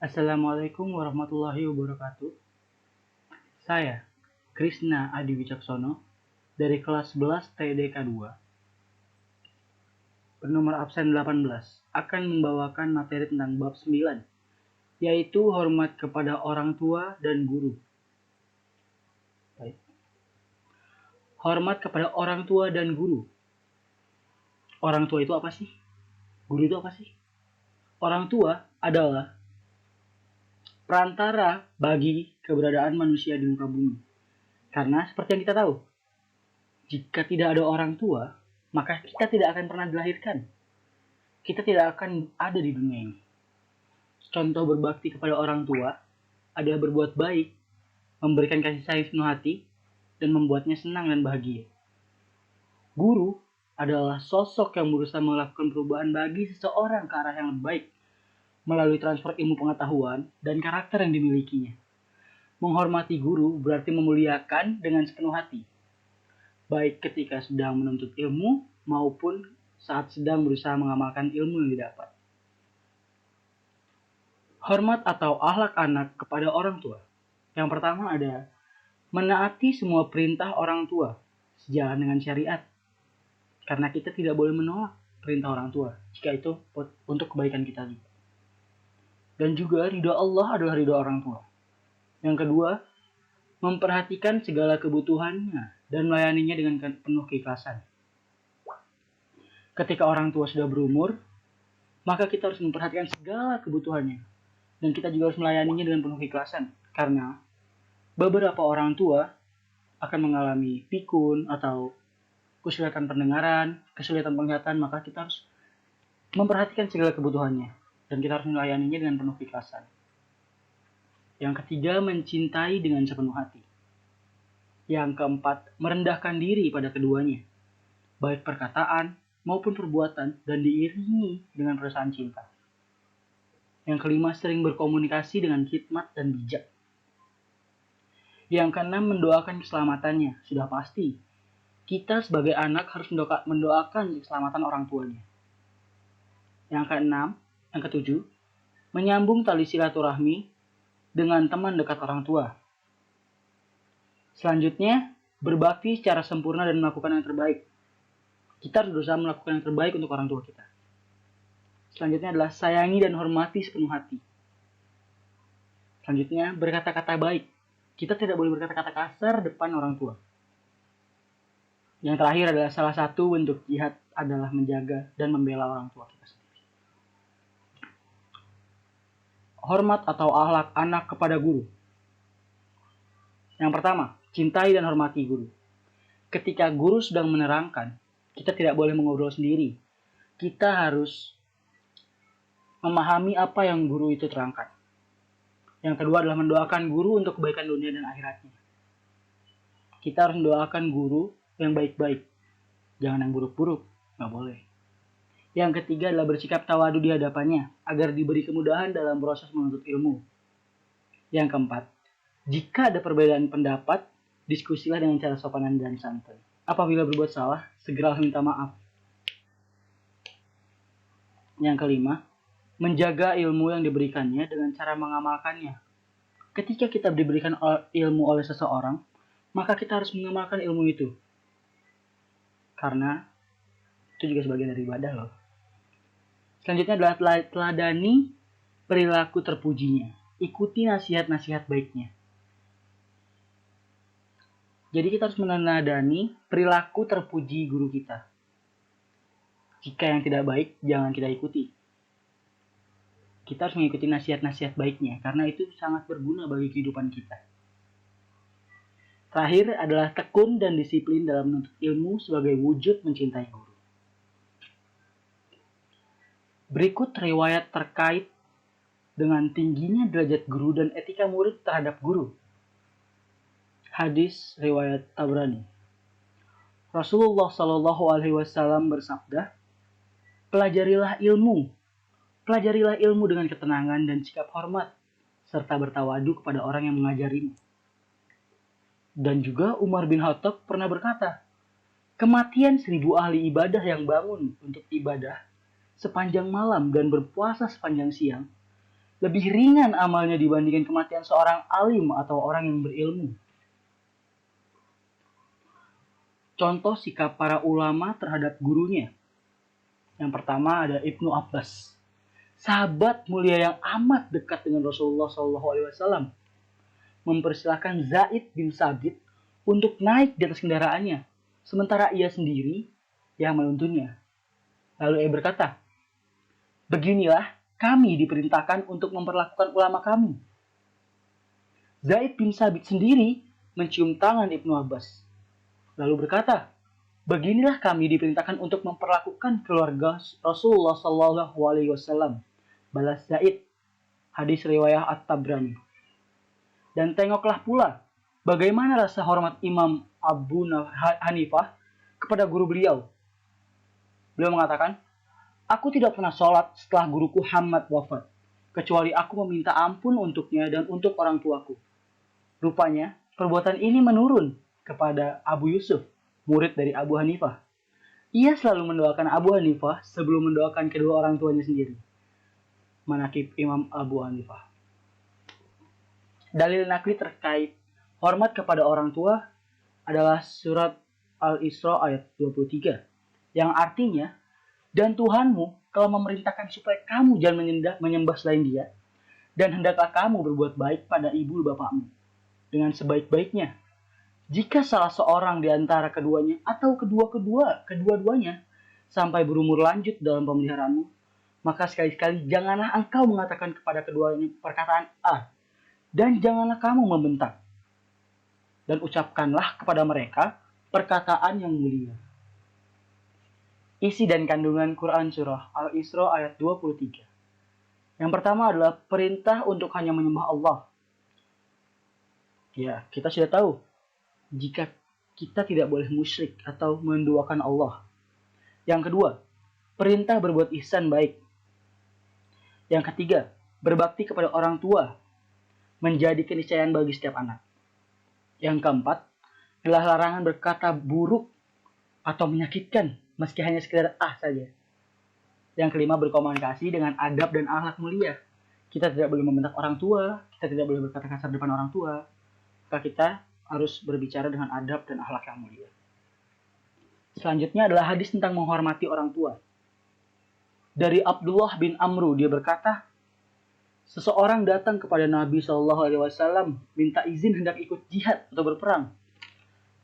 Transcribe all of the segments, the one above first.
Assalamualaikum warahmatullahi wabarakatuh. Saya, Krisna Adi Wicaksono, dari kelas 11 TDK 2, bernomor absen 18, akan membawakan materi tentang bab 9, yaitu hormat kepada orang tua dan guru. Baik. Hormat kepada orang tua dan guru. Orang tua itu apa sih? Guru itu apa sih? Orang tua adalah perantara bagi keberadaan manusia di muka bumi. Karena seperti yang kita tahu, jika tidak ada orang tua, maka kita tidak akan pernah dilahirkan. Kita tidak akan ada di dunia ini. Contoh berbakti kepada orang tua adalah berbuat baik, memberikan kasih sayang sepenuh hati, dan membuatnya senang dan bahagia. Guru adalah sosok yang berusaha melakukan perubahan bagi seseorang ke arah yang lebih baik melalui transfer ilmu pengetahuan dan karakter yang dimilikinya. Menghormati guru berarti memuliakan dengan sepenuh hati, baik ketika sedang menuntut ilmu maupun saat sedang berusaha mengamalkan ilmu yang didapat. Hormat atau akhlak anak kepada orang tua. Yang pertama ada menaati semua perintah orang tua sejalan dengan syariat. Karena kita tidak boleh menolak perintah orang tua jika itu untuk kebaikan kita juga. Dan juga ridho Allah adalah ridho orang tua. Yang kedua, memperhatikan segala kebutuhannya dan melayaninya dengan penuh keikhlasan. Ketika orang tua sudah berumur, maka kita harus memperhatikan segala kebutuhannya. Dan kita juga harus melayaninya dengan penuh keikhlasan. Karena beberapa orang tua akan mengalami pikun atau kesulitan pendengaran, kesulitan penglihatan, maka kita harus memperhatikan segala kebutuhannya. Dan kita harus melayaninya dengan penuh keikhlasan. Yang ketiga, mencintai dengan sepenuh hati. Yang keempat, merendahkan diri pada keduanya, baik perkataan maupun perbuatan, dan diiringi dengan perasaan cinta. Yang kelima, sering berkomunikasi dengan hikmat dan bijak. Yang keenam, mendoakan keselamatannya. Sudah pasti, kita sebagai anak harus mendoakan keselamatan orang tuanya. Yang keenam, yang ketujuh, menyambung tali silaturahmi dengan teman dekat orang tua. Selanjutnya, berbakti secara sempurna dan melakukan yang terbaik. Kita harus berusaha melakukan yang terbaik untuk orang tua kita. Selanjutnya adalah sayangi dan hormati sepenuh hati. Selanjutnya, berkata-kata baik. Kita tidak boleh berkata-kata kasar depan orang tua. Yang terakhir adalah salah satu bentuk jihad adalah menjaga dan membela orang tua kita sendiri. Hormat atau akhlak anak kepada guru. Yang pertama, cintai dan hormati guru. Ketika guru sedang menerangkan, kita tidak boleh mengobrol sendiri. Kita harus memahami apa yang guru itu terangkan. Yang kedua adalah mendoakan guru untuk kebaikan dunia dan akhiratnya. Kita harus mendoakan guru yang baik-baik. Jangan yang buruk-buruk, nggak boleh. Yang ketiga adalah bersikap tawadu di hadapannya, agar diberi kemudahan dalam proses menuntut ilmu. Yang keempat, jika ada perbedaan pendapat, diskusilah dengan cara sopan dan santai. Apabila berbuat salah, segeralah minta maaf. Yang kelima, menjaga ilmu yang diberikannya dengan cara mengamalkannya. Ketika kita diberikan ilmu oleh seseorang, maka kita harus mengamalkan ilmu itu. Karena itu juga sebagian dari ibadah loh. Selanjutnya adalah teladani perilaku terpujinya. Ikuti nasihat-nasihat baiknya. Jadi kita harus meneladani perilaku terpuji guru kita. Jika yang tidak baik, jangan kita ikuti. Kita harus mengikuti nasihat-nasihat baiknya, karena itu sangat berguna bagi kehidupan kita. Terakhir adalah tekun dan disiplin dalam menuntut ilmu sebagai wujud mencintai guru. Berikut riwayat terkait dengan tingginya derajat guru dan etika murid terhadap guru. Hadis riwayat Tabrani. Rasulullah Shallallahu Alaihi Wasallam bersabda, pelajarilah ilmu dengan ketenangan dan sikap hormat, serta bertawadu kepada orang yang mengajarimu. Dan juga Umar bin Khattab pernah berkata, kematian 1000 ahli ibadah yang bangun untuk ibadah sepanjang malam dan berpuasa sepanjang siang lebih ringan amalnya dibandingkan kematian seorang alim atau orang yang berilmu. Contoh sikap para ulama terhadap gurunya. Yang pertama ada Ibnu Abbas, sahabat mulia yang amat dekat dengan Rasulullah SAW, mempersilahkan Zaid bin Sabit untuk naik di atas kendaraannya, sementara ia sendiri yang menuntunnya. Lalu ia berkata, "Beginilah kami diperintahkan untuk memperlakukan ulama kami." Zaid bin Sabit sendiri mencium tangan Ibnu Abbas, lalu berkata, "Beginilah kami diperintahkan untuk memperlakukan keluarga Rasulullah SAW." Balas Zaid, hadis riwayah At-Tabrani. Dan tengoklah pula bagaimana rasa hormat Imam Abu Hanifah kepada guru beliau. Beliau mengatakan, "Aku tidak pernah sholat setelah guruku Hamad wafat, kecuali aku meminta ampun untuknya dan untuk orang tuaku." Rupanya, perbuatan ini menurun kepada Abu Yusuf, murid dari Abu Hanifah. Ia selalu mendoakan Abu Hanifah sebelum mendoakan kedua orang tuanya sendiri. Manaqib Imam Abu Hanifah. Dalil nakli terkait hormat kepada orang tua adalah surat Al-Isra ayat 23, yang artinya, "Dan Tuhanmu telah memerintahkan supaya kamu jangan menyembah selain Dia, dan hendaklah kamu berbuat baik pada ibu bapakmu dengan sebaik-baiknya. Jika salah seorang di antara keduanya atau kedua-duanya sampai berumur lanjut dalam pemeliharaanmu, maka sekali-sekali janganlah engkau mengatakan kepada keduanya perkataan A, dan janganlah kamu membentak. Dan ucapkanlah kepada mereka perkataan yang mulia." Isi dan kandungan Quran Surah Al-Isra ayat 23. Yang pertama adalah perintah untuk hanya menyembah Allah. Ya, kita sudah tahu jika kita tidak boleh musyrik atau menduakan Allah. Yang kedua, perintah berbuat ihsan baik. Yang ketiga, berbakti kepada orang tua, menjadi keniscayaan bagi setiap anak. Yang keempat, adalah larangan berkata buruk atau menyakitkan, meski hanya sekedar saja. Yang kelima, berkomunikasi dengan adab dan akhlak mulia. Kita tidak boleh membentak orang tua, kita tidak boleh berkata kasar depan orang tua. Maka kita harus berbicara dengan adab dan akhlak yang mulia. Selanjutnya adalah hadis tentang menghormati orang tua. Dari Abdullah bin Amru, dia berkata, seseorang datang kepada Nabi SAW minta izin hendak ikut jihad atau berperang.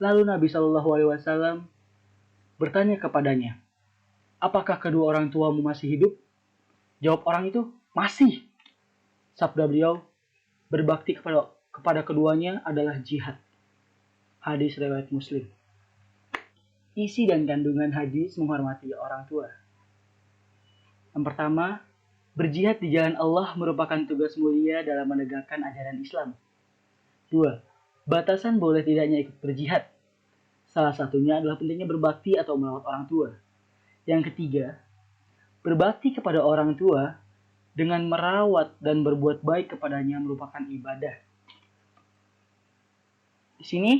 Lalu Nabi SAW bertanya kepadanya, "Apakah kedua orang tuamu masih hidup?" Jawab orang itu, "Masih." Sabda beliau, "Berbakti kepada keduanya adalah jihad." Hadis riwayat Muslim. Isi dan kandungan hadis menghormati orang tua. Yang pertama, berjihad di jalan Allah merupakan tugas mulia dalam menegakkan ajaran Islam. 2. Batasan boleh tidaknya ikut berjihad. Salah satunya adalah pentingnya berbakti atau merawat orang tua. Yang ketiga, berbakti kepada orang tua dengan merawat dan berbuat baik kepadanya merupakan ibadah. Di sini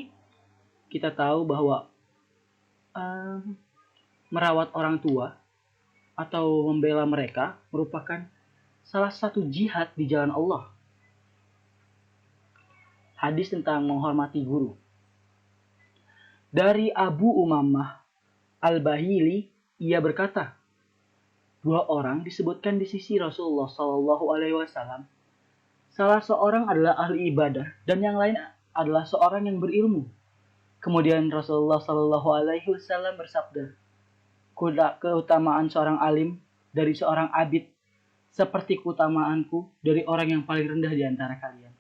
kita tahu bahwa merawat orang tua atau membela mereka merupakan salah satu jihad di jalan Allah. Hadis tentang menghormati guru. Dari Abu Umamah Al-Bahili, ia berkata, 2 orang disebutkan di sisi Rasulullah SAW. Salah seorang adalah ahli ibadah dan yang lain adalah seorang yang berilmu. Kemudian Rasulullah SAW bersabda, keutamaan seorang alim dari seorang abid seperti keutamaanku dari orang yang paling rendah di antara kalian.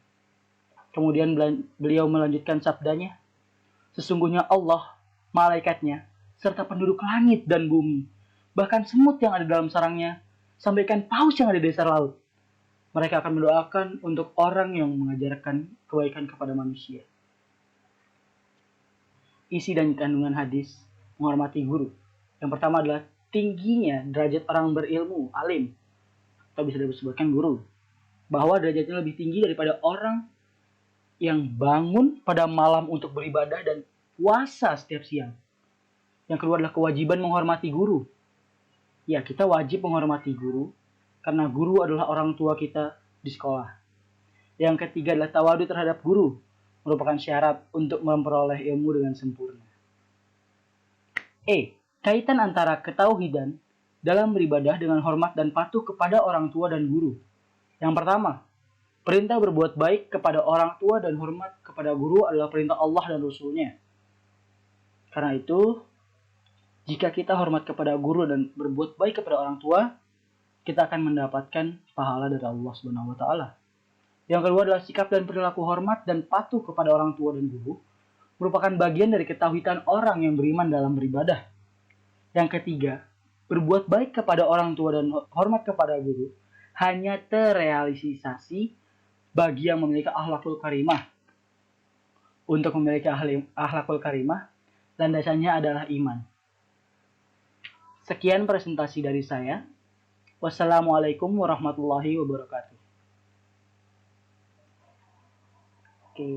Kemudian beliau melanjutkan sabdanya, sesungguhnya Allah, malaikatnya, serta penduduk langit dan bumi, bahkan semut yang ada dalam sarangnya, sampai ikan paus yang ada di dasar laut, mereka akan mendoakan untuk orang yang mengajarkan kebaikan kepada manusia. Isi dan kandungan hadis menghormati guru. Yang pertama adalah tingginya derajat orang berilmu, alim, atau bisa disebutkan guru, bahwa derajatnya lebih tinggi daripada orang yang bangun pada malam untuk beribadah dan puasa setiap siang. Yang kedua adalah kewajiban menghormati guru. Ya, kita wajib menghormati guru, karena guru adalah orang tua kita di sekolah. Yang ketiga adalah tawadu terhadap guru, merupakan syarat untuk memperoleh ilmu dengan sempurna. Kaitan antara ketauhidan dalam beribadah dengan hormat dan patuh kepada orang tua dan guru. Yang pertama, perintah berbuat baik kepada orang tua dan hormat kepada guru adalah perintah Allah dan Rasul-Nya. Karena itu, jika kita hormat kepada guru dan berbuat baik kepada orang tua, kita akan mendapatkan pahala dari Allah Subhanahu wa taala. Yang kedua adalah sikap dan perilaku hormat dan patuh kepada orang tua dan guru merupakan bagian dari ketauhidan orang yang beriman dalam beribadah. Yang ketiga, berbuat baik kepada orang tua dan hormat kepada guru hanya terrealisasi bagi yang memiliki akhlakul karimah. Untuk memiliki akhlakul karimah, landasannya adalah iman. Sekian presentasi dari saya. Wassalamualaikum warahmatullahi wabarakatuh. Oke.